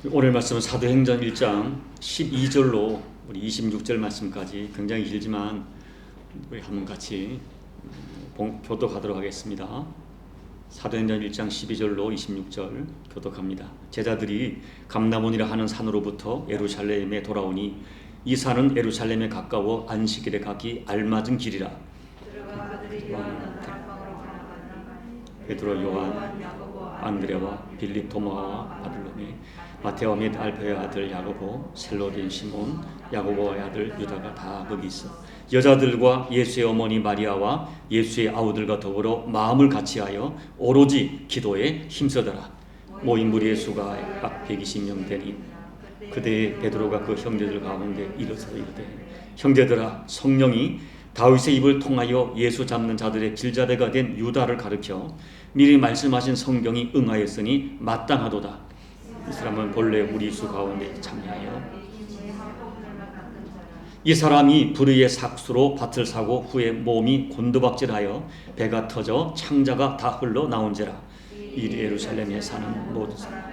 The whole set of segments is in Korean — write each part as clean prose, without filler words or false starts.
오늘 말씀은 사도행전 1장 12절로 우리 26절 말씀까지 굉장히 길지만 우리 한번 같이 교독하도록 하겠습니다. 사도행전 1장 12절로 26절 교독합니다. 제자들이 감나몬이라 하는 산으로부터 예루살렘에 돌아오니 이 산은 예루살렘에 가까워 안식일에 가기 알맞은 길이라. 베드로, 요한, 안드레와 빌립, 도마와 바들로메, 마테오 및 알페의 아들 야고보, 셀로딘 시몬, 야고보의 아들 유다가 다 거기 있어 여자들과 예수의 어머니 마리아와 예수의 아우들과 더불어 마음을 같이하여 오로지 기도에 힘쓰더라. 모인 무리의 수가 약 120명 되니 그때 베드로가 그 형제들 가운데 일어서 이르되, 형제들아, 성령이 다윗의 입을 통하여 예수 잡는 자들의 길자대가 된 유다를 가르쳐 미리 말씀하신 성경이 응하였으니 마땅하도다. 이 사람은 본래 우리 수 가운데 참여하여 이 사람이 불의의 삭수로 밭을 사고 후에 몸이 곤두박질하여 배가 터져 창자가 다 흘러나온지라. 이 예루살렘에 사는 모든 사람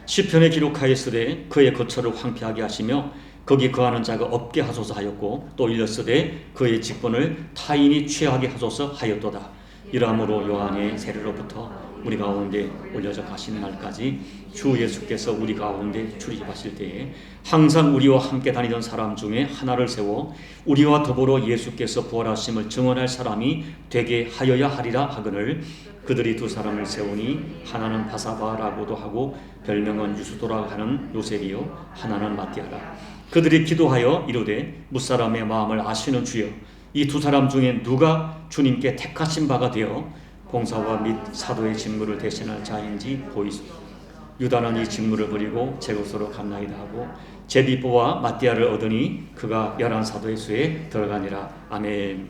시편에 기록하였으되 그의 거처를 황폐하게 하시며 거기 거하는 자가 없게 하소서 하였고, 또 일렀으되 그의 직분을 타인이 취하게 하소서 하였도다. 이러므로 요한의 세례로부터 우리 가운데 올려져 가시는 날까지 주 예수께서 우리 가운데 출입하실 때에 항상 우리와 함께 다니던 사람 중에 하나를 세워 우리와 더불어 예수께서 부활하심을 증언할 사람이 되게 하여야 하리라 하거늘, 그들이 두 사람을 세우니 하나는 바사바라고도 하고 별명은 유수도라 하는 요셉이요 하나는 마띠아라. 그들이 기도하여 이르되, 무사람의 마음을 아시는 주여, 이 두 사람 중에 누가 주님께 택하신 바가 되어 봉사와 및 사도의 직무를 대신할 자인지 보이소서. 유다는 이 직무를 버리고 제 곳으로 갔나이다 하고 제비보와 마띠아를 얻으니 그가 11사도의 수에 들어가니라. 아멘.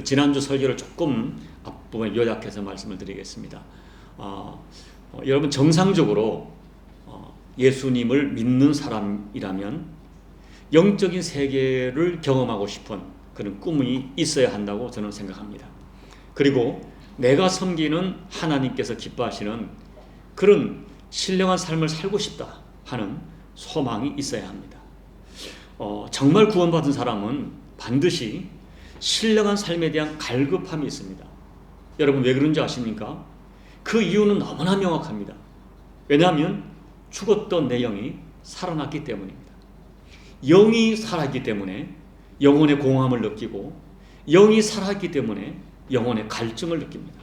지난주 설교를 조금 앞부분 요약해서 말씀을 드리겠습니다. 여러분, 정상적으로 예수님을 믿는 사람이라면 영적인 세계를 경험하고 싶은 그런 꿈이 있어야 한다고 저는 생각합니다. 그리고 내가 섬기는 하나님께서 기뻐하시는 그런 신령한 삶을 살고 싶다 하는 소망이 있어야 합니다. 정말 구원받은 사람은 반드시 신령한 삶에 대한 갈급함이 있습니다. 여러분, 왜 그런지 아십니까? 그 이유는 너무나 명확합니다. 왜냐하면 죽었던 내 영이 살아났기 때문입니다. 영이 살아있기 때문에 영혼의 공허함을 느끼고, 영이 살아있기 때문에 영혼의 갈증을 느낍니다.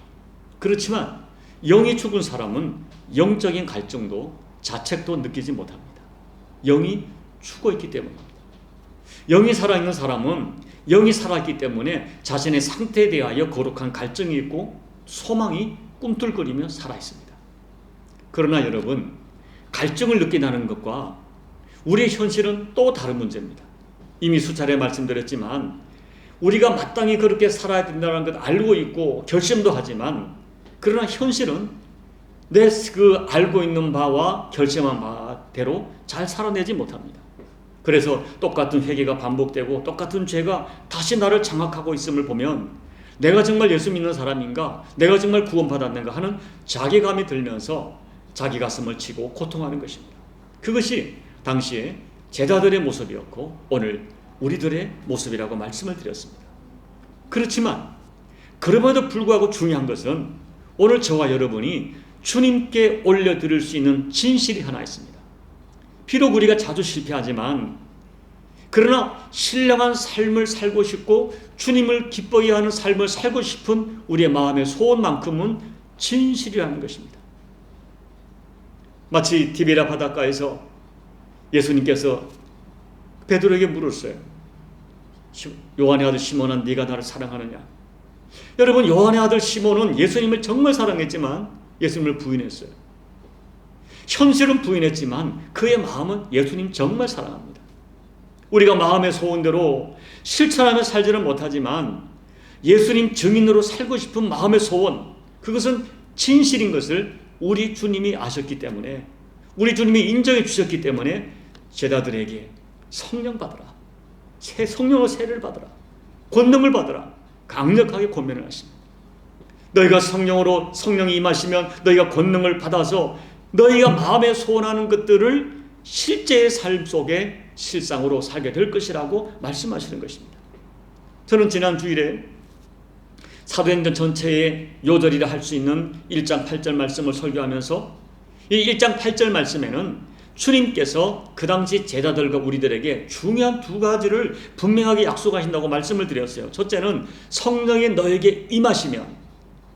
그렇지만 영이 죽은 사람은 영적인 갈증도 자책도 느끼지 못합니다. 영이 죽어있기 때문입니다. 영이 살아있는 사람은 영이 살아있기 때문에 자신의 상태에 대하여 거룩한 갈증이 있고 소망이 꿈틀거리며 살아있습니다. 그러나 여러분, 갈증을 느낀다는 것과 우리의 현실은 또 다른 문제입니다. 이미 수차례 말씀드렸지만 우리가 마땅히 그렇게 살아야 된다는 것 알고 있고 결심도 하지만, 그러나 현실은 내 그 알고 있는 바와 결심한 바대로 잘 살아내지 못합니다. 그래서 똑같은 회개가 반복되고 똑같은 죄가 다시 나를 장악하고 있음을 보면 내가 정말 예수 믿는 사람인가, 내가 정말 구원받았는가 하는 자괴감이 들면서 자기 가슴을 치고 고통하는 것입니다. 그것이 당시에 제자들의 모습이었고 오늘 우리들의 모습이라고 말씀을 드렸습니다. 그렇지만 그럼에도 불구하고 중요한 것은 오늘 저와 여러분이 주님께 올려드릴 수 있는 진실이 하나 있습니다. 비록 우리가 자주 실패하지만, 그러나 신령한 삶을 살고 싶고 주님을 기뻐하게 하는 삶을 살고 싶은 우리의 마음의 소원만큼은 진실이라는 것입니다. 마치 디베라 바닷가에서 예수님께서 베드로에게 물었어요. 요한의 아들 시몬아, 네가 나를 사랑하느냐? 여러분, 요한의 아들 시몬은 예수님을 정말 사랑했지만 예수님을 부인했어요. 현실은 부인했지만 그의 마음은 예수님 정말 사랑합니다. 우리가 마음의 소원대로 실천하며 살지는 못하지만 예수님 증인으로 살고 싶은 마음의 소원, 그것은 진실인 것을 우리 주님이 아셨기 때문에, 우리 주님이 인정해 주셨기 때문에 제자들에게 성령 받으라, 성령으로 세례를 받으라, 권능을 받으라 강력하게 권면을 하십니다. 너희가 성령이 임하시면 너희가 권능을 받아서 너희가 마음에 소원하는 것들을 실제의 삶 속에 실상으로 살게 될 것이라고 말씀하시는 것입니다. 저는 지난 주일에 사도행전 전체의 요절이라 할 수 있는 1장 8절 말씀을 설교하면서 이 1장 8절 말씀에는 주님께서 그 당시 제자들과 우리들에게 중요한 두 가지를 분명하게 약속하신다고 말씀을 드렸어요. 첫째는 성령이 너에게 임하시면,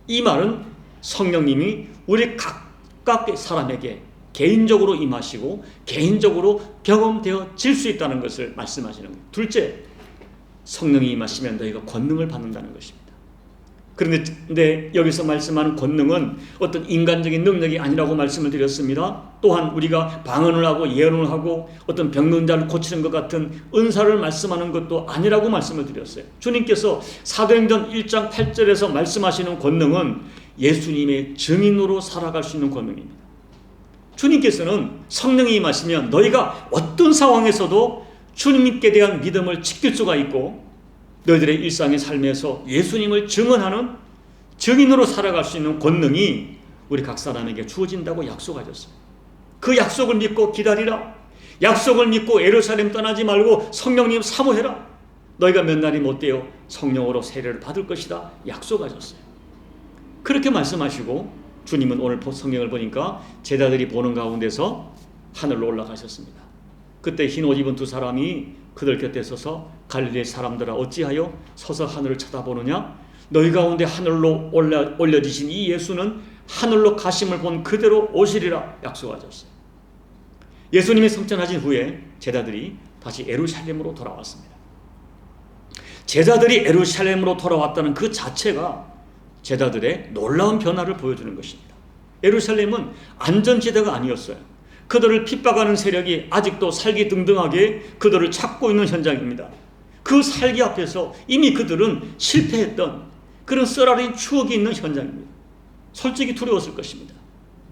이 말은 성령님이 우리 각각 사람에게 개인적으로 임하시고 개인적으로 경험되어질 수 있다는 것을 말씀하시는 거예요. 둘째, 성령이 임하시면 너희가 권능을 받는다는 것입니다. 그런데 여기서 말씀하는 권능은 어떤 인간적인 능력이 아니라고 말씀을 드렸습니다. 또한 우리가 방언을 하고 예언을 하고 어떤 병든 자를 고치는 것 같은 은사를 말씀하는 것도 아니라고 말씀을 드렸어요. 주님께서 사도행전 1장 8절에서 말씀하시는 권능은 예수님의 증인으로 살아갈 수 있는 권능입니다. 주님께서는 성령이 임하시면 너희가 어떤 상황에서도 주님께 대한 믿음을 지킬 수가 있고 너희들의 일상의 삶에서 예수님을 증언하는 증인으로 살아갈 수 있는 권능이 우리 각 사람에게 주어진다고 약속하셨어요. 그 약속을 믿고 기다리라. 약속을 믿고 예루살렘 떠나지 말고 성령님 사모해라. 너희가 몇 날이 못되어 성령으로 세례를 받을 것이다 약속하셨어요. 그렇게 말씀하시고 주님은 오늘 성경을 보니까 제자들이 보는 가운데서 하늘로 올라가셨습니다. 그때 흰 옷 입은 두 사람이 그들 곁에 서서 갈릴리 사람들아 어찌하여 서서 하늘을 쳐다보느냐? 너희 가운데 하늘로 올려지신 이 예수는 하늘로 가심을 본 그대로 오시리라 약속하셨어요. 예수님이 성천하신 후에 제자들이 다시 예루살렘으로 돌아왔습니다. 제자들이 예루살렘으로 돌아왔다는 그 자체가 제자들의 놀라운 변화를 보여주는 것입니다. 예루살렘은 안전지대가 아니었어요. 그들을 핍박하는 세력이 아직도 살기등등하게 그들을 찾고 있는 현장입니다. 그 살기 앞에서 이미 그들은 실패했던 그런 썰어린 추억이 있는 현장입니다. 솔직히 두려웠을 것입니다.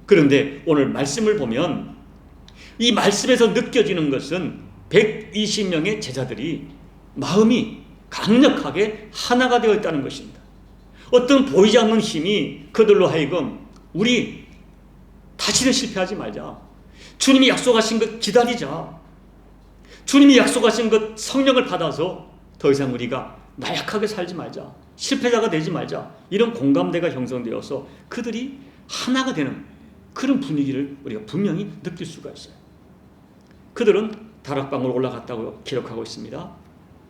그런데 오늘 말씀을 보면 이 말씀에서 느껴지는 것은 120명의 제자들이 마음이 강력하게 하나가 되어 있다는 것입니다. 어떤 보이지 않는 힘이 그들로 하여금 우리 다시는 실패하지 말자. 주님이 약속하신 것 기다리자. 주님이 약속하신 것 성령을 받아서 더 이상 우리가 나약하게 살지 말자. 실패자가 되지 말자. 이런 공감대가 형성되어서 그들이 하나가 되는 그런 분위기를 우리가 분명히 느낄 수가 있어요. 그들은 다락방으로 올라갔다고 기록하고 있습니다.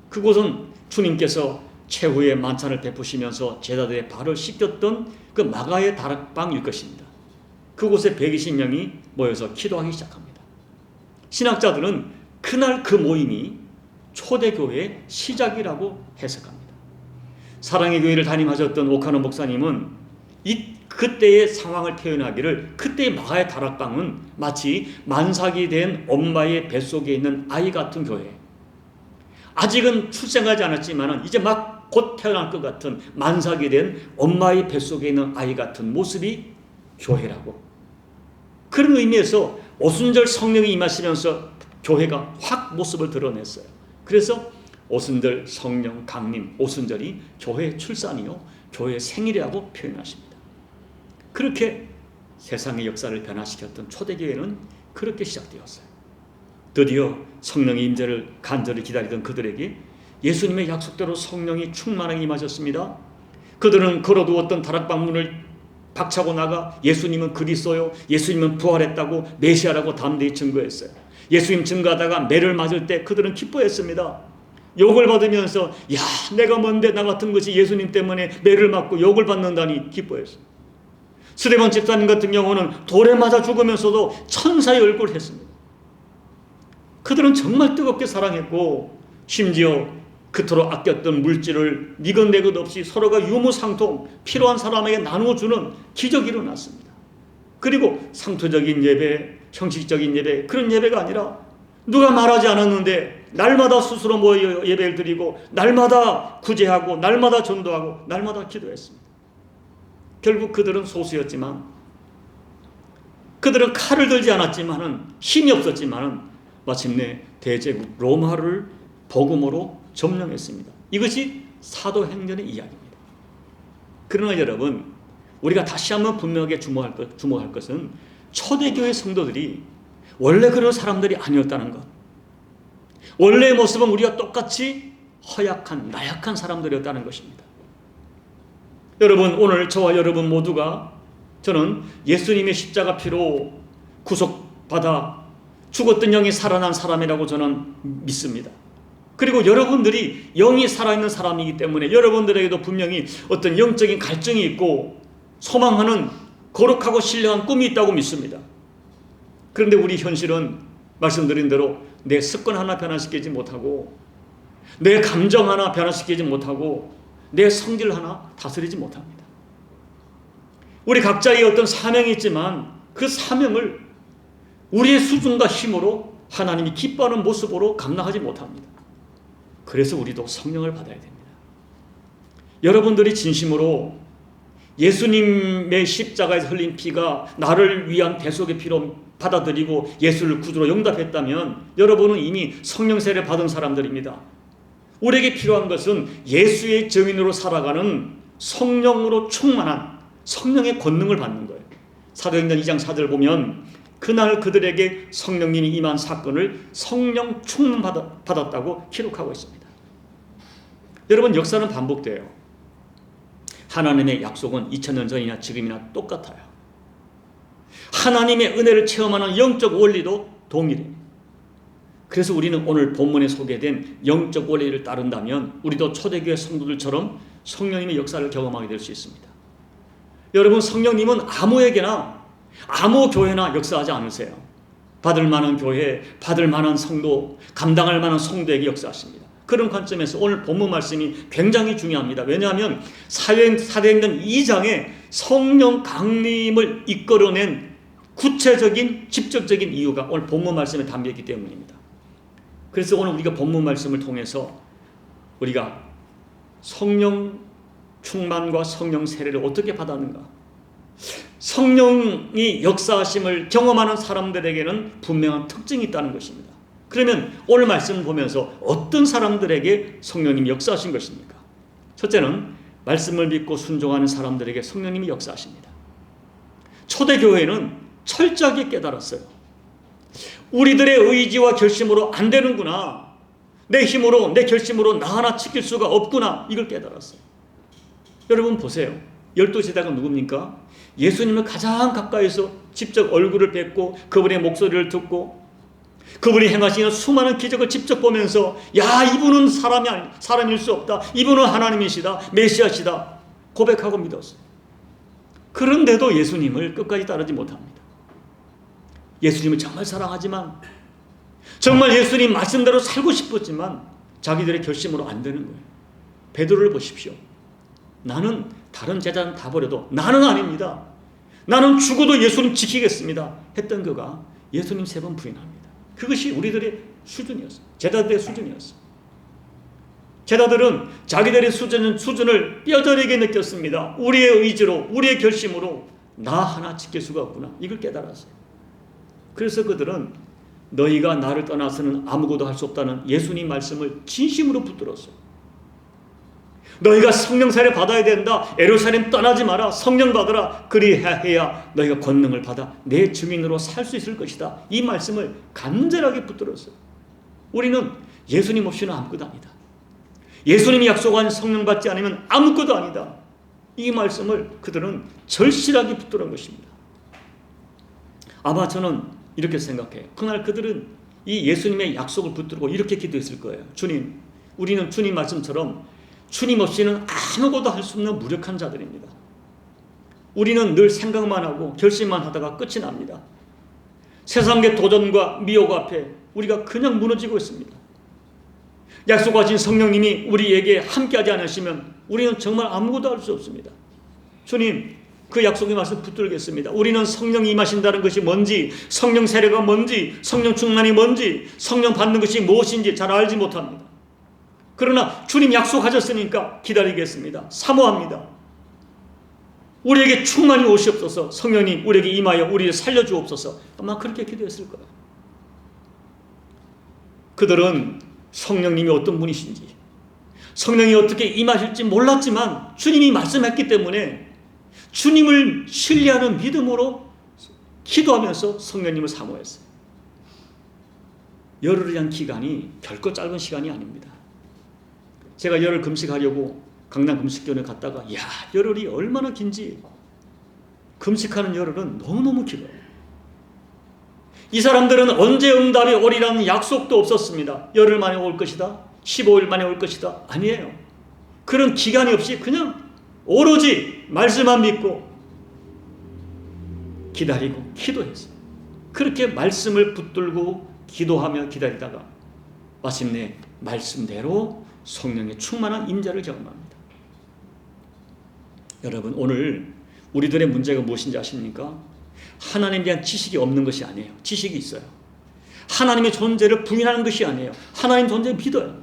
그곳은 주님께서 최후의 만찬을 베푸시면서 제자들의 발을 씻겼던 그 마가의 다락방일 것입니다. 그곳에 120명이 모여서 기도하기 시작합니다. 신학자들은 그날 그 모임이 초대교회의 시작이라고 해석합니다. 사랑의 교회를 담임하셨던 오카노 목사님은 그때의 상황을 표현하기를 그때의 마가의 다락방은 마치 만삭이 된 엄마의 뱃속에 있는 아이 같은 교회. 아직은 출생하지 않았지만 이제 막 곧 태어날 것 같은 만삭이 된 엄마의 뱃속에 있는 아이 같은 모습이 교회라고. 그런 의미에서 오순절 성령이 임하시면서 교회가 확 모습을 드러냈어요. 그래서 오순절 성령 강림, 오순절이 교회의 출산이요 교회의 생일이라고 표현하십니다. 그렇게 세상의 역사를 변화시켰던 초대교회는 그렇게 시작되었어요. 드디어 성령의 임재를 간절히 기다리던 그들에게 예수님의 약속대로 성령이 충만하게 임하셨습니다. 그들은 걸어두었던 다락방 문을 박차고 나가 예수님은 그리스도요, 예수님은 부활했다고 메시아라고 담대히 증거했어요. 예수님 증거하다가 매를 맞을 때 그들은 기뻐했습니다. 욕을 받으면서 야 내가 뭔데 나 같은 것이 예수님 때문에 매를 맞고 욕을 받는다니 기뻐했어요. 스데반 집사님 같은 경우는 돌에 맞아 죽으면서도 천사의 얼굴을 했습니다. 그들은 정말 뜨겁게 사랑했고 심지어 그토록 아꼈던 물질을 니것내 것 없이 서로가 유무상통 필요한 사람에게 나누어주는 기적이 일어났습니다. 그리고 상투적인 예배, 형식적인 예배, 그런 예배가 아니라 누가 말하지 않았는데 날마다 스스로 모여 예배를 드리고 날마다 구제하고 날마다 전도하고 날마다 기도했습니다. 결국 그들은 소수였지만 그들은 칼을 들지 않았지만 힘이 없었지만 마침내 대제국 로마를 복음으로 점령했습니다. 이것이 사도행전의 이야기입니다. 그러나 여러분 우리가 다시 한번 분명하게 주목할 것은 초대교회 성도들이 원래 그런 사람들이 아니었다는 것. 원래의 모습은 우리가 똑같이 허약한, 나약한 사람들이었다는 것입니다. 여러분, 오늘 저와 여러분 모두가, 저는 예수님의 십자가 피로 구속받아 죽었던 영이 살아난 사람이라고 저는 믿습니다. 그리고 여러분들이 영이 살아있는 사람이기 때문에 여러분들에게도 분명히 어떤 영적인 갈증이 있고 소망하는 거룩하고 신령한 꿈이 있다고 믿습니다. 그런데 우리 현실은 말씀드린 대로 내 습관 하나 변화시키지 못하고, 내 감정 하나 변화시키지 못하고, 내 성질 하나 다스리지 못합니다. 우리 각자의 어떤 사명이 있지만 그 사명을 우리의 수준과 힘으로 하나님이 기뻐하는 모습으로 감당하지 못합니다. 그래서 우리도 성령을 받아야 됩니다. 여러분들이 진심으로 예수님의 십자가에서 흘린 피가 나를 위한 대속의 피로 받아들이고 예수를 구주로 영답했다면 여러분은 이미 성령 세례 받은 사람들입니다. 우리에게 필요한 것은 예수의 증인으로 살아가는 성령으로 충만한 성령의 권능을 받는 거예요. 사도행전 2장 4절 보면 그날 그들에게 성령님이 임한 사건을 성령 충만 받았다고 기록하고 있습니다. 여러분, 역사는 반복돼요. 하나님의 약속은 2000년 전이나 지금이나 똑같아요. 하나님의 은혜를 체험하는 영적 원리도 동일해요. 그래서 우리는 오늘 본문에 소개된 영적 원리를 따른다면 우리도 초대교회 성도들처럼 성령님의 역사를 경험하게 될 수 있습니다. 여러분, 성령님은 아무에게나 아무 교회나 역사하지 않으세요. 받을 만한 교회, 받을 만한 성도, 감당할 만한 성도에게 역사하십니다. 그런 관점에서 오늘 본문 말씀이 굉장히 중요합니다. 왜냐하면 사도행전 2장에 성령 강림을 이끌어낸 구체적인 직접적인 이유가 오늘 본문 말씀에 담겨있기 때문입니다. 그래서 오늘 우리가 본문 말씀을 통해서 우리가 성령 충만과 성령 세례를 어떻게 받았는가, 성령이 역사하심을 경험하는 사람들에게는 분명한 특징이 있다는 것입니다. 그러면 오늘 말씀을 보면서 어떤 사람들에게 성령님이 역사하신 것입니까? 첫째는 말씀을 믿고 순종하는 사람들에게 성령님이 역사하십니다. 초대교회는 철저하게 깨달았어요. 우리들의 의지와 결심으로 안 되는구나, 내 힘으로 내 결심으로 나 하나 지킬 수가 없구나, 이걸 깨달았어요. 여러분 보세요. 12제자가 누굽니까? 예수님을 가장 가까이서 직접 얼굴을 뵙고 그분의 목소리를 듣고 그분이 행하시는 수많은 기적을 직접 보면서 야, 이분은 사람일 수 없다, 이분은 하나님이시다, 메시아시다 고백하고 믿었어요. 그런데도 예수님을 끝까지 따르지 못합니다. 예수님을 정말 사랑하지만, 정말 예수님 말씀대로 살고 싶었지만 자기들의 결심으로 안 되는 거예요. 베드로를 보십시오. 나는 다른 제자는 다 버려도 나는 아닙니다, 나는 죽어도 예수님 지키겠습니다 했던 그가 예수님 3번 부인합니다. 그것이 우리들의 수준이었어요. 제자들의 수준이었어요. 제자들은 자기들의 수준을 뼈저리게 느꼈습니다. 우리의 의지로, 우리의 결심으로 나 하나 지킬 수가 없구나, 이걸 깨달았어요. 그래서 그들은 너희가 나를 떠나서는 아무것도 할 수 없다는 예수님 말씀을 진심으로 붙들었어요. 너희가 성령 세례 받아야 된다, 예루살렘 떠나지 마라, 성령 받으라, 그리해야 너희가 권능을 받아 내 증인으로 살 수 있을 것이다, 이 말씀을 간절하게 붙들었어요. 우리는 예수님 없이는 아무것도 아니다, 예수님이 약속한 성령 받지 않으면 아무것도 아니다, 이 말씀을 그들은 절실하게 붙들은 것입니다. 아마 저는 이렇게 생각해요. 그날 그들은 이 예수님의 약속을 붙들고 이렇게 기도했을 거예요. 주님, 우리는 주님 말씀처럼 주님 없이는 아무것도 할 수 없는 무력한 자들입니다. 우리는 늘 생각만 하고 결심만 하다가 끝이 납니다. 세상의 도전과 미혹 앞에 우리가 그냥 무너지고 있습니다. 약속하신 성령님이 우리에게 함께하지 않으시면 우리는 정말 아무것도 할 수 없습니다. 주님, 그 약속의 말씀 붙들겠습니다. 우리는 성령이 임하신다는 것이 뭔지, 성령 세례가 뭔지, 성령 충만이 뭔지, 성령 받는 것이 무엇인지 잘 알지 못합니다. 그러나 주님 약속하셨으니까 기다리겠습니다. 사모합니다. 우리에게 충만히 오시옵소서, 성령님 우리에게 임하여 우리를 살려주옵소서. 아마 그렇게 기도했을 거예요. 그들은 성령님이 어떤 분이신지, 성령이 어떻게 임하실지 몰랐지만 주님이 말씀했기 때문에 주님을 신뢰하는 믿음으로 기도하면서 성령님을 사모했어요. 열흘을 위한 기간이 결코 짧은 시간이 아닙니다. 제가 열흘 금식하려고 강남 금식교원에 갔다가 열흘이 얼마나 긴지, 금식하는 열흘은 너무너무 길어요. 이 사람들은 언제 응답이 오리라는 약속도 없었습니다. 열흘 만에 올 것이다, 15일 만에 올 것이다, 아니에요. 그런 기간이 없이 그냥 오로지 말씀만 믿고 기다리고 기도했어요. 그렇게 말씀을 붙들고 기도하며 기다리다가 마침내 말씀대로 성령의 충만한 임재를 경험합니다. 여러분, 오늘 우리들의 문제가 무엇인지 아십니까? 하나님에 대한 지식이 없는 것이 아니에요. 지식이 있어요. 하나님의 존재를 부인하는 것이 아니에요. 하나님 존재를 믿어요.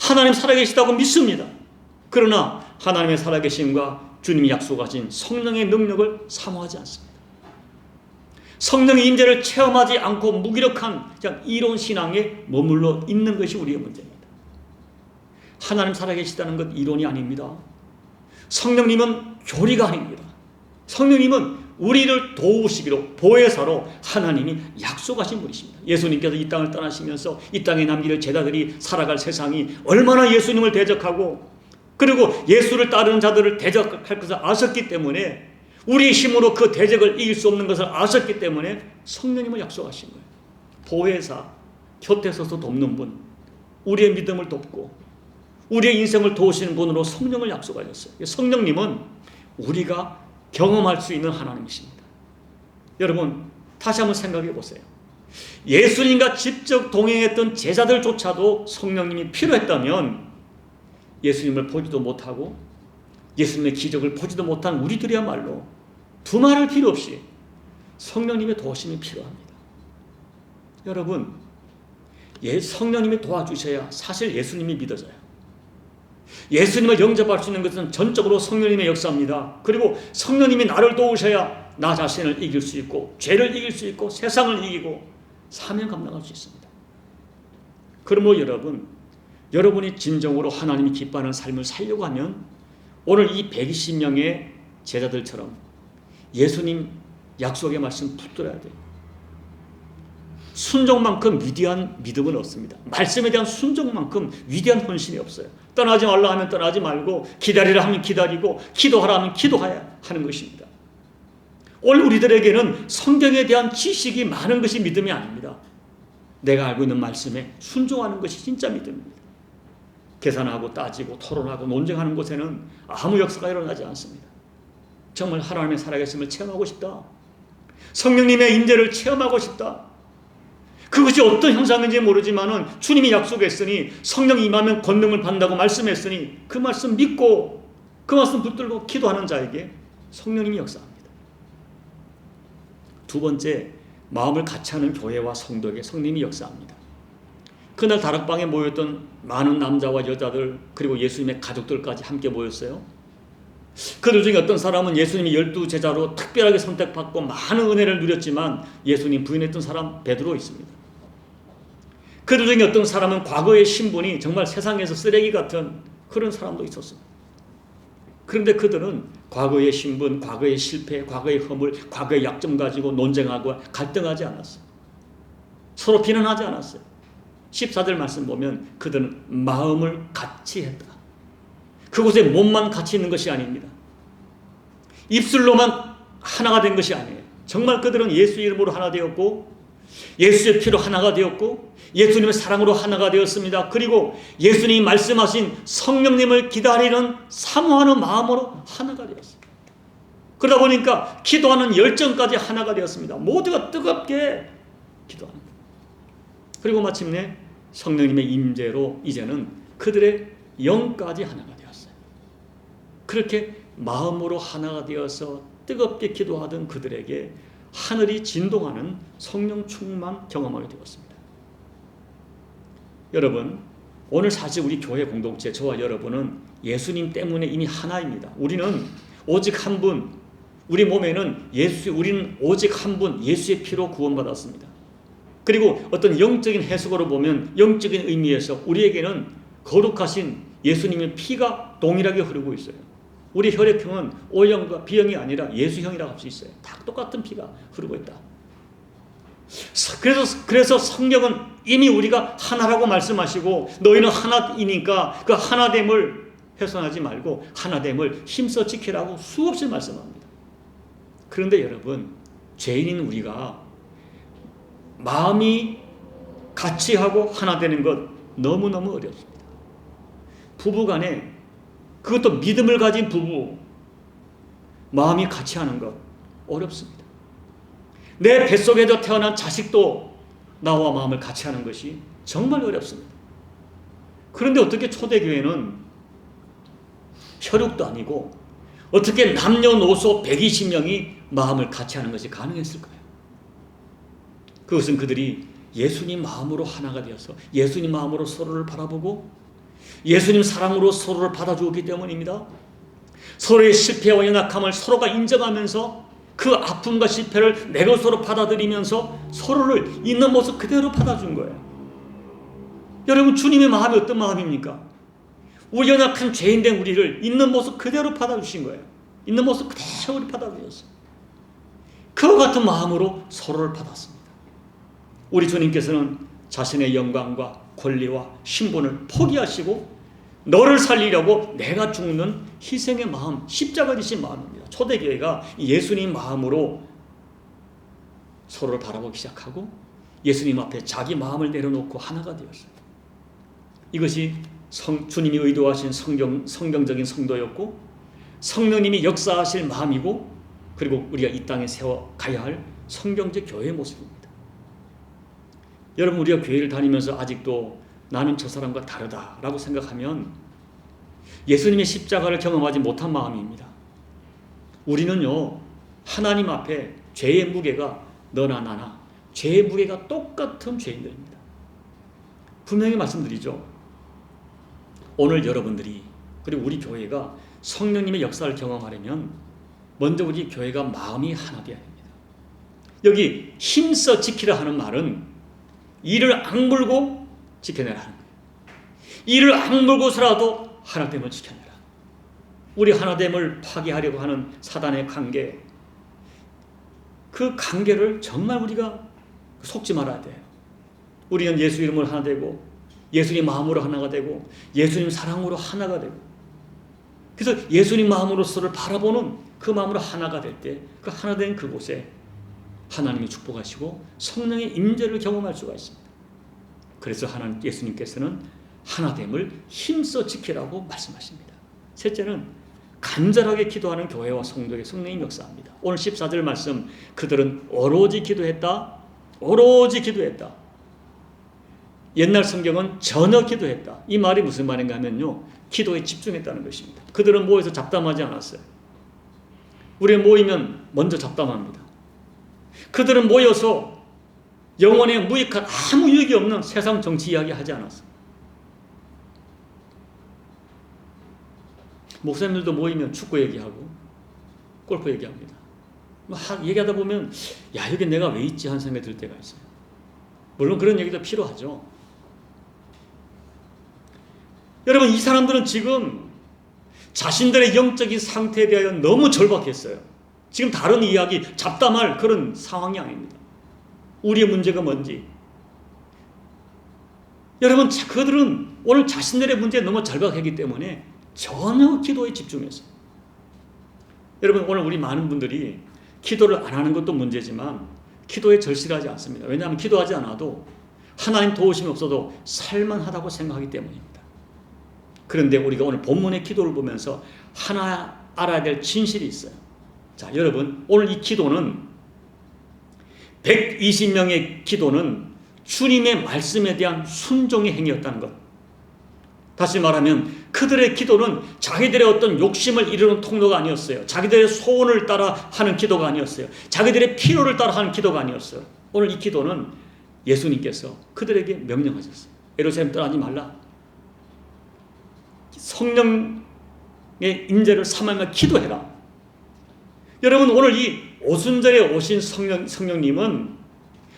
하나님 살아계시다고 믿습니다. 그러나 하나님의 살아계심과 주님이 약속하신 성령의 능력을 사모하지 않습니다. 성령의 임재를 체험하지 않고 무기력한 그냥 이론 신앙에 머물러 있는 것이 우리의 문제입니다. 하나님 살아계시다는 것 이론이 아닙니다. 성령님은 교리가 아닙니다. 성령님은 우리를 도우시기로, 보혜사로 하나님이 약속하신 분이십니다. 예수님께서 이 땅을 떠나시면서 이 땅에 남기를 제자들이 살아갈 세상이 얼마나 예수님을 대적하고 그리고 예수를 따르는 자들을 대적할 것을 아셨기 때문에, 우리의 힘으로 그 대적을 이길 수 없는 것을 아셨기 때문에 성령님을 약속하신 거예요. 보혜사, 곁에 서서 돕는 분, 우리의 믿음을 돕고 우리의 인생을 도우시는 분으로 성령을 약속하셨어요. 성령님은 우리가 경험할 수 있는 하나님이십니다. 여러분, 다시 한번 생각해 보세요. 예수님과 직접 동행했던 제자들조차도 성령님이 필요했다면 예수님을 보지도 못하고 예수님의 기적을 보지도 못한 우리들이야말로 두말할 필요 없이 성령님의 도우심이 필요합니다. 여러분, 성령님이 도와주셔야 사실 예수님이 믿어져요. 예수님을 영접할 수 있는 것은 전적으로 성령님의 역사입니다. 그리고 성령님이 나를 도우셔야 나 자신을 이길 수 있고 죄를 이길 수 있고 세상을 이기고 사명 감당할 수 있습니다. 그러므로 여러분이 진정으로 하나님이 기뻐하는 삶을 살려고 하면 오늘 이 120명의 제자들처럼 예수님 약속의 말씀 붙들어야 돼요. 순종만큼 위대한 믿음은 없습니다. 말씀에 대한 순종만큼 위대한 헌신이 없어요. 떠나지 말라 하면 떠나지 말고, 기다리라 하면 기다리고, 기도하라 하면 기도해야 하는 것입니다. 오늘 우리들에게는 성경에 대한 지식이 많은 것이 믿음이 아닙니다. 내가 알고 있는 말씀에 순종하는 것이 진짜 믿음입니다. 계산하고 따지고 토론하고 논쟁하는 곳에는 아무 역사가 일어나지 않습니다. 정말 하나님의 살아계심을 체험하고 싶다, 성령님의 임재를 체험하고 싶다, 그것이 어떤 형상인지 모르지만은 주님이 약속했으니 성령이 임하면 권능을 받는다고 말씀했으니 그 말씀 믿고 그 말씀 붙들고 기도하는 자에게 성령님이 역사합니다. 두 번째, 마음을 같이 하는 교회와 성도에게 성령님이 역사합니다. 그날 다락방에 모였던 많은 남자와 여자들 그리고 예수님의 가족들까지 함께 모였어요. 그들 중에 어떤 사람은 예수님이 12제자로 특별하게 선택받고 많은 은혜를 누렸지만 예수님 부인했던 사람 베드로 있습니다. 그들 중에 어떤 사람은 과거의 신분이 정말 세상에서 쓰레기 같은 그런 사람도 있었습니다. 그런데 그들은 과거의 신분, 과거의 실패, 과거의 허물, 과거의 약점 가지고 논쟁하고 갈등하지 않았어요. 서로 비난하지 않았어요. 14절 말씀 보면 그들은 마음을 같이 했다. 그곳에 몸만 같이 있는 것이 아닙니다. 입술로만 하나가 된 것이 아니에요. 정말 그들은 예수 이름으로 하나 되었고 예수의 피로 하나가 되었고 예수님의 사랑으로 하나가 되었습니다. 그리고 예수님이 말씀하신 성령님을 기다리는 사모하는 마음으로 하나가 되었어요. 그러다 보니까 기도하는 열정까지 하나가 되었습니다. 모두가 뜨겁게 기도하는 거예요. 그리고 마침내 성령님의 임재로 이제는 그들의 영까지 하나가 되었어요. 그렇게 마음으로 하나가 되어서 뜨겁게 기도하던 그들에게 하늘이 진동하는 성령 충만 경험하게 되었습니다. 여러분, 오늘 사실 우리 교회 공동체, 저와 여러분은 예수님 때문에 이미 하나입니다. 우리는 오직 한 분, 우리 몸에는 우리는 오직 한 분, 예수의 피로 구원받았습니다. 그리고 어떤 영적인 해석으로 보면 영적인 의미에서 우리에게는 거룩하신 예수님의 피가 동일하게 흐르고 있어요. 우리 혈액형은 O형과 B형이 아니라 예수형이라고 할 수 있어요. 다 똑같은 피가 흐르고 있다. 그래서 성경은 이미 우리가 하나라고 말씀하시고 너희는 하나이니까 그 하나됨을 훼손하지 말고 하나됨을 힘써 지키라고 수없이 말씀합니다. 그런데 여러분, 죄인인 우리가 마음이 같이 하고 하나 되는 것 너무너무 어렵습니다. 부부간에, 그것도 믿음을 가진 부부, 마음이 같이 하는 것 어렵습니다. 내 뱃속에서 태어난 자식도 나와 마음을 같이 하는 것이 정말 어렵습니다. 그런데 어떻게 초대교회는 혈육도 아니고 어떻게 남녀노소 120명이 마음을 같이 하는 것이 가능했을까요? 그것은 그들이 예수님 마음으로 하나가 되어서 예수님 마음으로 서로를 바라보고 예수님 사랑으로 서로를 받아주었기 때문입니다. 서로의 실패와 연약함을 서로가 인정하면서 그 아픔과 실패를 내 것으로 받아들이면서 서로를 있는 모습 그대로 받아준 거예요. 여러분, 주님의 마음이 어떤 마음입니까? 우리 연약한 죄인된 우리를 있는 모습 그대로 받아주신 거예요. 있는 모습 그대로 우리 받아주셨어요. 그와 같은 마음으로 서로를 받았습니다. 우리 주님께서는 자신의 영광과 권리와 신분을 포기하시고 너를 살리려고 내가 죽는 희생의 마음, 십자가 지신 마음입니다. 초대교회가 예수님 마음으로 서로를 바라보기 시작하고 예수님 앞에 자기 마음을 내려놓고 하나가 되었어요. 이것이 주님이 의도하신 성경적인 성도였고 성령님이 역사하실 마음이고 그리고 우리가 이 땅에 세워가야 할 성경적 교회의 모습입니다. 여러분, 우리가 교회를 다니면서 아직도 나는 저 사람과 다르다라고 생각하면 예수님의 십자가를 경험하지 못한 마음입니다. 우리는요, 하나님 앞에 죄의 무게가 너나 나나 죄의 무게가 똑같은 죄인들입니다. 분명히 말씀드리죠. 오늘 여러분들이 그리고 우리 교회가 성령님의 역사를 경험하려면 먼저 우리 교회가 마음이 하나 되어야 됩니다. 여기 힘써 지키라 하는 말은 이를 악물고 지켜내라 하는 거예요. 이를 악물고서라도 하나됨을 지켜내라. 우리 하나됨을 파괴하려고 하는 사단의 관계, 그 관계를 정말 우리가 속지 말아야 돼요. 우리는 예수 이름으로 하나 되고 예수님 마음으로 하나가 되고 예수님 사랑으로 하나가 되고 그래서 예수님 마음으로서를 바라보는 그 마음으로 하나가 될 때 그 하나 된 그곳에 하나님이 축복하시고 성령의 임재를 경험할 수가 있습니다. 그래서 예수님께서는 하나됨을 힘써 지키라고 말씀하십니다. 셋째는 간절하게 기도하는 교회와 성도의 성령님 역사합니다. 오늘 14절 말씀, 그들은 오로지 기도했다. 오로지 기도했다. 옛날 성경은 전혀 기도했다. 이 말이 무슨 말인가 하면요, 기도에 집중했다는 것입니다. 그들은 모여서 잡담하지 않았어요. 우리 모이면 먼저 잡담합니다. 그들은 모여서 영혼에 무익한 아무 유익이 없는 세상 정치 이야기 하지 않았어요. 목사님들도 모이면 축구 얘기하고 골프 얘기합니다. 얘기하다 보면 야, 여기 내가 왜 있지 하는 생각이 들 때가 있어요. 물론 그런 얘기도 필요하죠. 여러분, 이 사람들은 지금 자신들의 영적인 상태에 대하여 너무 절박했어요. 지금 다른 이야기, 잡담할 그런 상황이 아닙니다. 우리의 문제가 뭔지. 여러분, 그들은 오늘 자신들의 문제에 너무 절박하기 때문에 전혀 기도에 집중했어요. 여러분, 오늘 우리 많은 분들이 기도를 안 하는 것도 문제지만 기도에 절실하지 않습니다. 왜냐하면 기도하지 않아도 하나님 도우심이 없어도 살만하다고 생각하기 때문입니다. 그런데 우리가 오늘 본문의 기도를 보면서 하나 알아야 될 진실이 있어요. 자, 여러분, 오늘 이 기도는 120명의 기도는 주님의 말씀에 대한 순종의 행위였다는 것. 다시 말하면 그들의 기도는 자기들의 어떤 욕심을 이루는 통로가 아니었어요. 자기들의 소원을 따라 하는 기도가 아니었어요. 자기들의 필요를 따라 하는 기도가 아니었어요. 오늘 이 기도는 예수님께서 그들에게 명령하셨어요. 예루살렘 떠나지 말라. 성령의 임재를 삼하며 기도해라. 여러분, 오늘 이 오순절에 오신 성령님은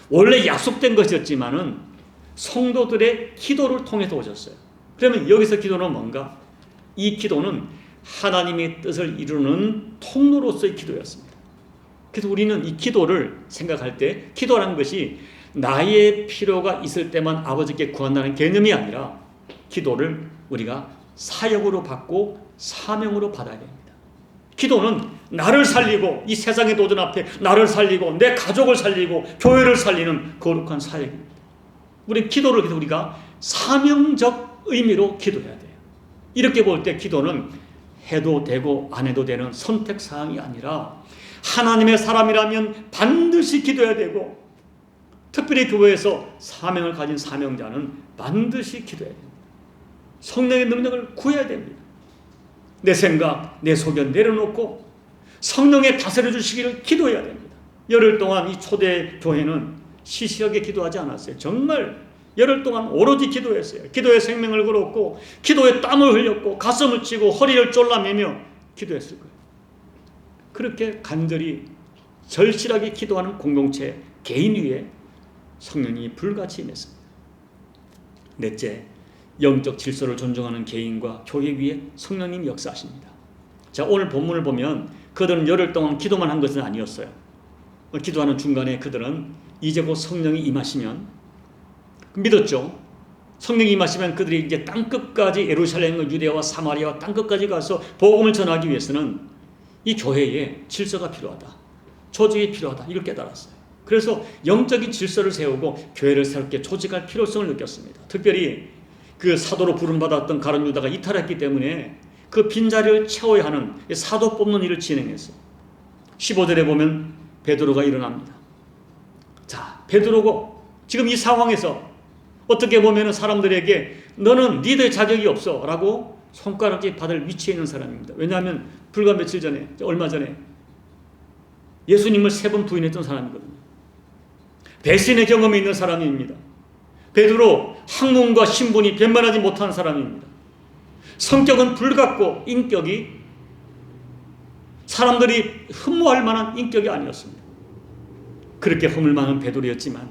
원래 약속된 것이었지만은 성도들의 기도를 통해서 오셨어요. 그러면 여기서 기도는 뭔가? 이 기도는 하나님의 뜻을 이루는 통로로서의 기도였습니다. 그래서 우리는 이 기도를 생각할 때 기도라는 것이 나의 필요가 있을 때만 아버지께 구한다는 개념이 아니라 기도를 우리가 사역으로 받고 사명으로 받아야 됩니다. 기도는 나를 살리고 이 세상의 도전 앞에 나를 살리고 내 가족을 살리고 교회를 살리는 거룩한 사역입니다. 우리 기도를 우리가 사명적 의미로 기도해야 돼요. 이렇게 볼 때 기도는 해도 되고 안 해도 되는 선택사항이 아니라 하나님의 사람이라면 반드시 기도해야 되고 특별히 교회에서 사명을 가진 사명자는 반드시 기도해야 됩니다. 성령의 능력을 구해야 됩니다. 내 생각, 내 소견 내려놓고 성령의 다스려 주시기를 기도해야 됩니다. 열흘 동안 이 초대 교회는 시시하게 기도하지 않았어요. 정말 열흘 동안 오로지 기도했어요. 기도에 생명을 걸었고 기도에 땀을 흘렸고 가슴을 치고 허리를 졸라매며 기도했을 거예요. 그렇게 간절히 절실하게 기도하는 공동체 개인 위에 성령이 불같이 임했습니다. 넷째, 영적 질서를 존중하는 개인과 교회 위에 성령님이 역사하십니다. 자, 오늘 본문을 보면 그들은 열흘 동안 기도만 한 것은 아니었어요. 기도하는 중간에 그들은 이제 곧 성령이 임하시면 믿었죠. 성령이 임하시면 그들이 이제 땅끝까지 예루살렘과 유대와 사마리아와 땅끝까지 가서 복음을 전하기 위해서는 이 교회에 질서가 필요하다. 조직이 필요하다. 이걸 깨달았어요. 그래서 영적인 질서를 세우고 교회를 새롭게 조직할 필요성을 느꼈습니다. 특별히 그 사도로 부름받았던 가룟 유다가 이탈했기 때문에 그 빈자리를 채워야 하는 사도 뽑는 일을 진행했어요. 15절에 보면 베드로가 일어납니다. 자, 베드로고 지금 이 상황에서 어떻게 보면 사람들에게 너는 리더의 자격이 없어 라고 손가락질 받을 위치에 있는 사람입니다. 왜냐하면 불과 며칠 전에, 얼마 전에 예수님을 3번 부인했던 사람이거든요. 배신의 경험이 있는 사람입니다. 베드로 학문과 신분이 변변하지 못한 사람입니다. 성격은 불같고 인격이 사람들이 흠모할 만한 인격이 아니었습니다. 그렇게 허물 많은 베드로였지만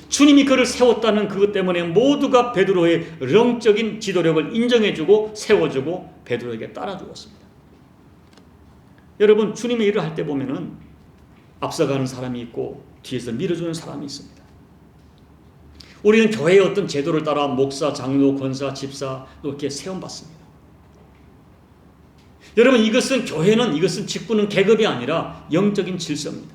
주님이 그를 세웠다는 그것 때문에 모두가 베드로의 영적인 지도력을 인정해주고 세워주고 베드로에게 따라주었습니다. 여러분, 주님의 일을 할 때 보면은 앞서가는 사람이 있고 뒤에서 밀어주는 사람이 있습니다. 우리는 교회의 어떤 제도를 따라 목사, 장로, 권사, 집사 이렇게 세움받습니다. 여러분, 이것은 직분은 계급이 아니라 영적인 질서입니다.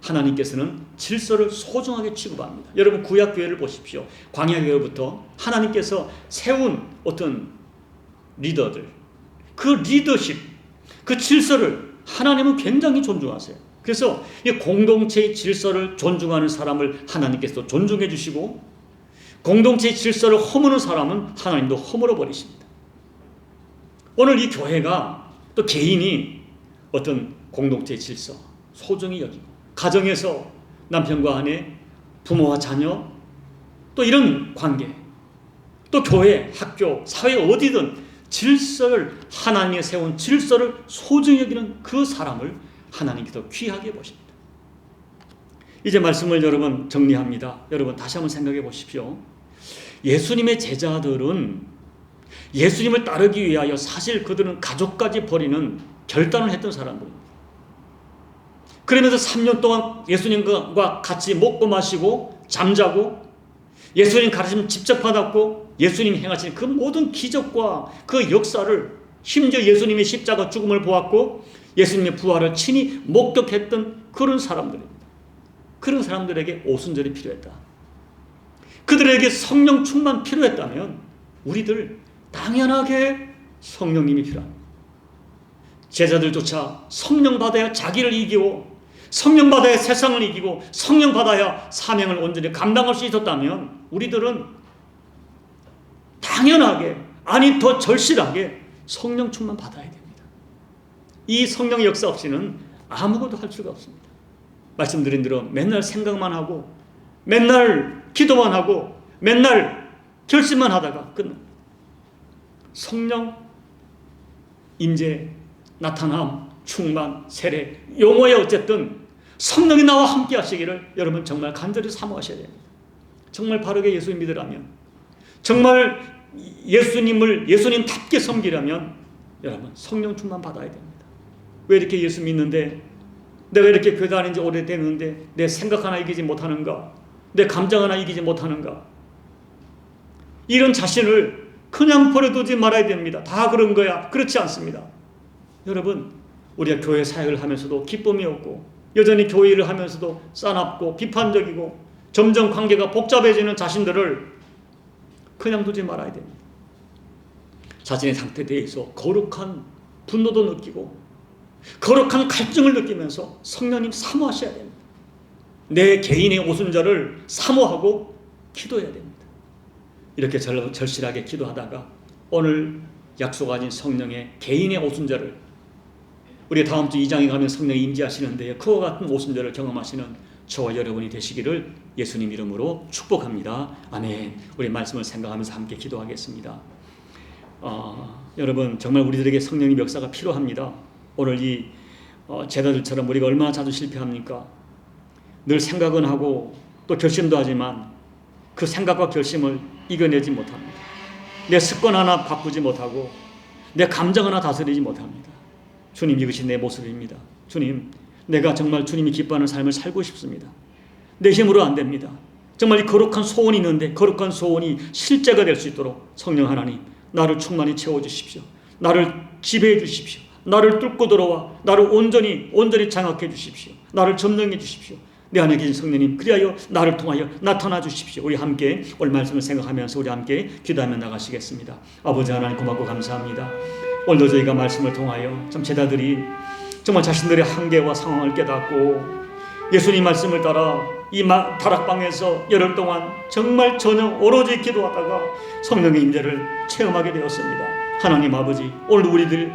하나님께서는 질서를 소중하게 취급합니다. 여러분, 구약교회를 보십시오. 광야교회부터 하나님께서 세운 어떤 리더들, 그 리더십, 그 질서를 하나님은 굉장히 존중하세요. 그래서 이 공동체의 질서를 존중하는 사람을 하나님께서 존중해 주시고 공동체의 질서를 허무는 사람은 하나님도 허물어 버리십니다. 오늘 이 교회가 또 개인이 어떤 공동체의 질서 소중히 여기고 가정에서 남편과 아내, 부모와 자녀, 또 이런 관계, 또 교회, 학교, 사회 어디든 질서를 하나님이 세운 질서를 소중히 여기는 그 사람을 하나님께서 귀하게 보십니다. 이제 말씀을 여러분 정리합니다. 여러분 다시 한번 생각해 보십시오. 예수님의 제자들은 예수님을 따르기 위하여 사실 그들은 가족까지 버리는 결단을 했던 사람들입니다. 그러면서 3년 동안 예수님과 같이 먹고 마시고 잠자고 예수님 가르침 직접 받았고 예수님 행하신 그 모든 기적과 그 역사를 심지어 예수님의 십자가 죽음을 보았고 예수님의 부활을 친히 목격했던 그런 사람들입니다. 그런 사람들에게 오순절이 필요했다. 그들에게 성령 충만 필요했다면 우리들 당연하게 성령님이 필요합니다. 제자들조차 성령 받아야 자기를 이기고 성령 받아야 세상을 이기고 성령 받아야 사명을 온전히 감당할 수 있었다면 우리들은 당연하게 아니 더 절실하게 성령 충만 받아야 됩니다. 이 성령의 역사 없이는 아무것도 할 수가 없습니다. 말씀드린 대로 맨날 생각만 하고 맨날 기도만 하고 맨날 결심만 하다가 끝납니다. 성령 임재, 나타남, 충만, 세례, 용어에 어쨌든 성령이 나와 함께 하시기를 여러분 정말 간절히 사모하셔야 됩니다. 정말 바르게 예수님 믿으라면 정말 예수님답게 섬기려면 여러분, 성령 충만 받아야 됩니다. 왜 이렇게 예수 믿는데, 내가 이렇게 교회 다닌 지 오래됐는데 내 생각 하나 이기지 못하는가, 내 감정 하나 이기지 못하는가, 이런 자신을 그냥 버려두지 말아야 됩니다. 다 그런 거야. 그렇지 않습니다. 여러분, 우리가 교회 사역을 하면서도 기쁨이 없고, 여전히 교회 일을 하면서도 싸납고 비판적이고 점점 관계가 복잡해지는 자신들을 그냥 두지 말아야 됩니다. 자신의 상태에 대해서 거룩한 분노도 느끼고 거룩한 갈증을 느끼면서 성령님 사모하셔야 됩니다. 내 개인의 오순절을 사모하고 기도해야 됩니다. 이렇게 절실하게 기도하다가 오늘 약속하신 성령의 개인의 오순절을, 우리 다음 주 2장에 가면 성령이 임재하시는데 그와 같은 오순절을 경험하시는 저와 여러분이 되시기를 예수님 이름으로 축복합니다. 아멘. 우리 말씀을 생각하면서 함께 기도하겠습니다. 여러분, 정말 우리들에게 성령의 역사가 필요합니다. 오늘 이 제자들처럼 우리가 얼마나 자주 실패합니까? 늘 생각은 하고 또 결심도 하지만 그 생각과 결심을 이겨내지 못합니다. 내 습관 하나 바꾸지 못하고 내 감정 하나 다스리지 못합니다. 주님, 이것이 내 모습입니다. 주님, 내가 정말 주님이 기뻐하는 삶을 살고 싶습니다. 내 힘으로 안 됩니다. 정말 이 거룩한 소원이 있는데 거룩한 소원이 실제가 될 수 있도록 성령 하나님, 나를 충만히 채워주십시오. 나를 지배해 주십시오. 나를 뚫고 들어와 나를 온전히 장악해 주십시오. 나를 점령해 주십시오. 내 안에 계신 성령님, 그리하여 나를 통하여 나타나 주십시오. 우리 함께 오늘 말씀을 생각하면서 우리 함께 기도하며 나가시겠습니다. 아버지 하나님, 고맙고 감사합니다. 오늘도 저희가 말씀을 통하여 참 제자들이 정말 자신들의 한계와 상황을 깨닫고 예수님 말씀을 따라 이 다락방에서 열흘 동안 정말 전혀 오로지 기도하다가 성령의 임재를 체험하게 되었습니다. 하나님 아버지, 오늘 우리들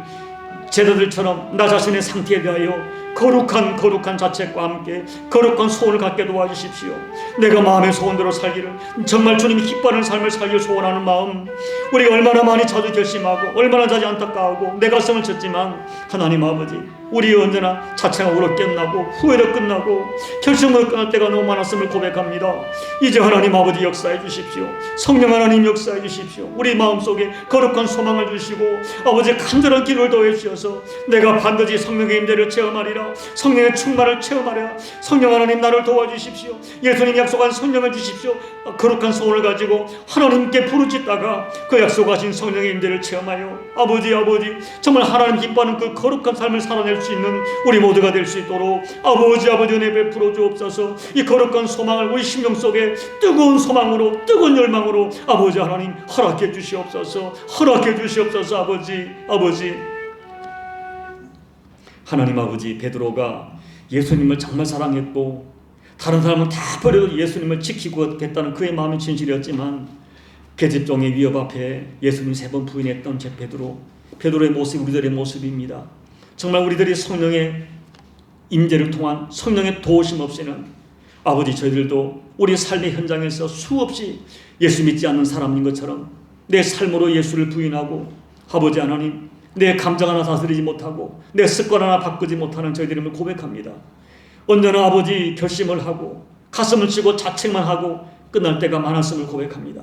제자들처럼 나 자신의 상태에 대하여 거룩한 자책과 함께 거룩한 소원을 갖게 도와주십시오. 내가 마음의 소원대로 살기를, 정말 주님이 기뻐하는 삶을 살기를 소원하는 마음, 우리가 얼마나 많이 자주 결심하고 얼마나 자주 안타까워하고 내 가슴을 쳤지만 하나님 아버지, 우리 언제나 자책으로 끝나고 후회로 끝나고 결심으로 끝날 때가 너무 많았음을 고백합니다. 이제 하나님 아버지 역사해 주십시오. 성령 하나님 역사해 주십시오. 우리 마음속에 거룩한 소망을 주시고 아버지 간절한 기도를 더해 주셔서 내가 반드시 성령의 임재를 체험하리라, 성령의 충만을 체험하리라. 성령 하나님, 나를 도와주십시오. 예수님 약속한 성령을 주십시오. 거룩한 소원을 가지고 하나님께 부르짖다가 그 약속하신 성령의 임재를 체험하여 아버지 정말 하나님 기뻐하는 그 거룩한 삶을 살아낼 수 있는 우리 모두가 될 수 있도록 아버지 은혜 베풀어 주옵소서. 이 거룩한 소망을 우리 심령 속에 뜨거운 소망으로, 뜨거운 열망으로 아버지 하나님 허락해 주시옵소서. 아버지 하나님 아버지, 베드로가 예수님을 정말 사랑했고 다른 사람은 다 버려도 예수님을 지키고 겠다는 그의 마음이 진실이었지만 계집종의 위협 앞에 예수님 3번 부인했던 제 베드로의 모습이 우리들의 모습입니다. 정말 우리들이 성령의 임재를 통한 성령의 도우심 없이는 아버지, 저희들도 우리 삶의 현장에서 수없이 예수 믿지 않는 사람인 것처럼 내 삶으로 예수를 부인하고 아버지 하나님, 내 감정 하나 다스리지 못하고 내 습관 하나 바꾸지 못하는 저희들임을 고백합니다. 언제나 아버지 결심을 하고 가슴을 치고 자책만 하고 끝날 때가 많았음을 고백합니다.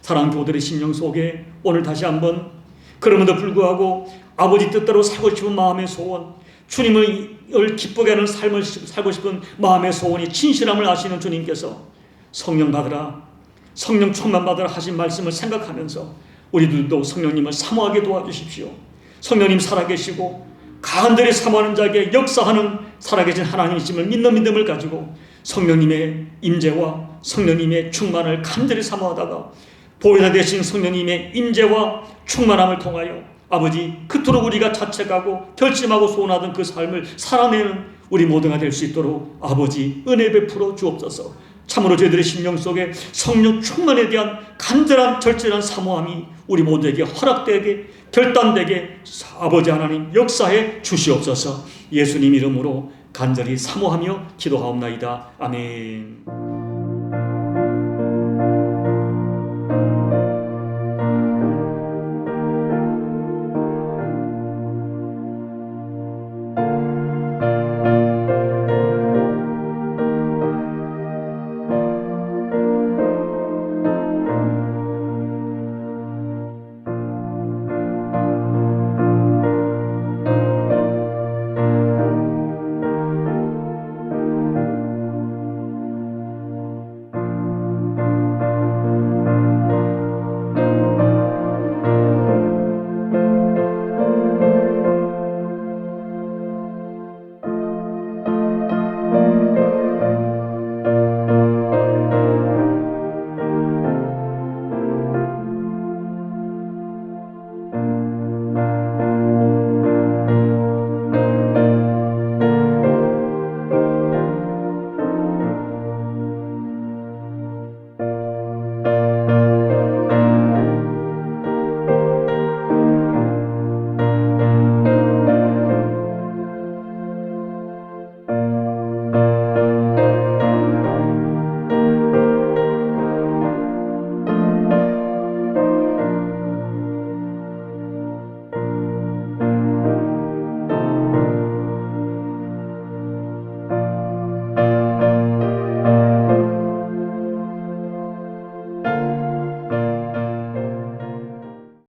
사랑하는 교우들의 심령 속에 오늘 다시 한번 그럼에도 불구하고 아버지 뜻대로 살고 싶은 마음의 소원, 주님을 기쁘게 하는 삶을 살고 싶은 마음의 소원이 진실함을 아시는 주님께서 성령 받으라, 성령 충만 받으라 하신 말씀을 생각하면서 우리들도 성령님을 사모하게 도와주십시오. 성령님 살아계시고 간절히 사모하는 자에게 역사하는 살아계신 하나님이심을 믿는 믿음을 가지고 성령님의 임재와 성령님의 충만을 간절히 사모하다가 보혜사 되신 성령님의 임재와 충만함을 통하여 아버지, 그토록 우리가 자책하고 결심하고 소원하던 그 삶을 살아내는 우리 모두가 될 수 있도록 아버지 은혜 베풀어 주옵소서. 참으로 저희들의 심령 속에 성령 충만에 대한 간절한 절실한 사모함이 우리 모두에게 허락되게 결단되게 아버지 하나님 역사해 주시옵소서. 예수님 이름으로 간절히 사모하며 기도하옵나이다. 아멘.